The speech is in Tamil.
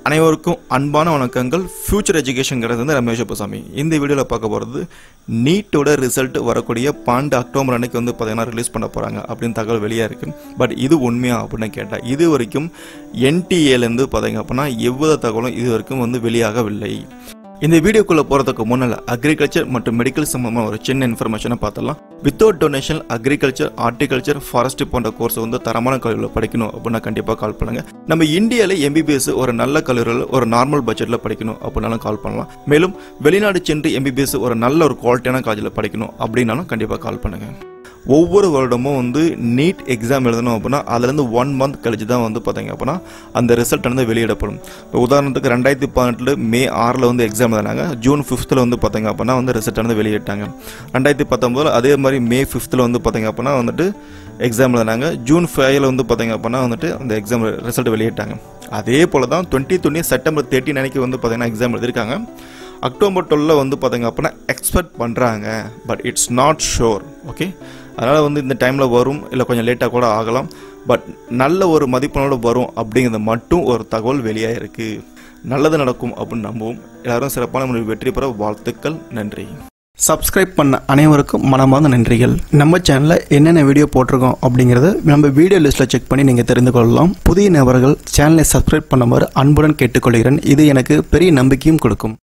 அனைவருக்கும் அன்பான வணக்கங்கள். ஃபியூச்சர் எஜுகேஷன்ங்கிறது வந்து ரமேஷ் அப்பசாமி. இந்த வீடியோவில் பார்க்க போகிறது நீட்டோட ரிசல்ட் வரக்கூடிய 12 அக்டோபர் அன்னைக்கு வந்து பார்த்தீங்கன்னா ரிலீஸ் பண்ண போகிறாங்க அப்படின்னு தகவல் வெளியாக இருக்குது. பட் இது உண்மையா அப்படின்னு கேட்டால் இது வரைக்கும் NTA பார்த்தீங்க அப்படின்னா எவ்வித தகவலும் இது வரைக்கும் வந்து வெளியாகவில்லை. இந்த வீடியோக்குள்ளே போகிறதுக்கு முன்னால் அக்ரிகல்ச்சர் மற்றும் மெடிக்கல் சம்பந்தமாக ஒரு சின்ன இன்ஃபர்மேஷனை பார்த்தலாம். Without donation agriculture, horticulture, forestry போன்ற கோர்ஸ் வந்து தரமான கல்லூரியில் படிக்கணும் அப்படின்னா கண்டிப்பாக கால் பண்ணுங்க. நம்ம இந்தியாவில் MBBS ஒரு நல்ல கல்லூரியில் ஒரு நார்மல் பட்ஜெட்டில் படிக்கணும் அப்படின்னாலும் கால் பண்ணலாம். மேலும் வெளிநாடு சென்று MBBS ஒரு நல்ல ஒரு குவாலிட்டியான காலேஜில் படிக்கணும் அப்படின்னாலும் கண்டிப்பாக கால் பண்ணுங்க. ஒவ்வொரு வருடமும் வந்து நீட் எக்ஸாம் எழுதணும் அப்படின்னா அதுலேருந்து 1 மந்த் கழிச்சு தான் வந்து பார்த்தீங்க அப்படின்னா அந்த ரிசல்ட் வந்து வெளியிடப்படும். இப்போ உதாரணத்துக்கு 2018 மே 6 வந்து எக்ஸாம் எழுதினாங்க. ஜூன் 5 வந்து பார்த்தீங்க அப்படின்னா வந்து ரிசல்ட் வந்து வெளியிட்டாங்க. 2019 அதே மாதிரி மே 5 வந்து பார்த்தீங்க அப்படின்னா வந்துட்டு எக்ஸாம் எழுதினாங்க. ஜூன் 5 வந்து பார்த்தீங்க அப்படின்னா வந்துட்டு அந்த எக்ஸாம் ரிசல்ட் வெளியிட்டாங்க. அதே போல் தான் 2020 செப்டம்பர் 13 அன்னைக்கு வந்து பார்த்தீங்கன்னா எக்ஸாம் எழுதியிருக்காங்க. அக்டோபர் 12 வந்து பார்த்தீங்க அப்படின்னா எக்ஸ்பெக்ட் பண்ணுறாங்க. But it's not sure. Okay, அதனால் வந்து இந்த டைமில் வரும், இல்லை கொஞ்சம் லேட்டாக கூட ஆகலாம். பட் நல்ல ஒரு மதிப்பெண்ணோடு வரும் அப்படிங்கிறது மட்டும் ஒரு தகவல் வெளியாக இருக்குது. நல்லது நடக்கும் அப்படின்னு நம்புவோம். எல்லாரும் சிறப்பான முறையில் வெற்றி பெற வாழ்த்துக்கள். நன்றி. சப்ஸ்கிரைப் பண்ண அனைவருக்கும் மனமார்ந்த நன்றிகள். நம்ம சேனலில் என்னென்ன வீடியோ போட்டிருக்கோம் அப்படிங்கிறத நம்ம வீடியோ லிஸ்ட்டில் செக் பண்ணி நீங்கள் தெரிந்து கொள்ளலாம். புதிய நபர்கள் சேனலை சப்ஸ்கிரைப் பண்ணுமாறு அன்புடன் கேட்டுக்கொள்கிறேன். இது எனக்கு பெரிய நம்பிக்கையும் கொடுக்கும்.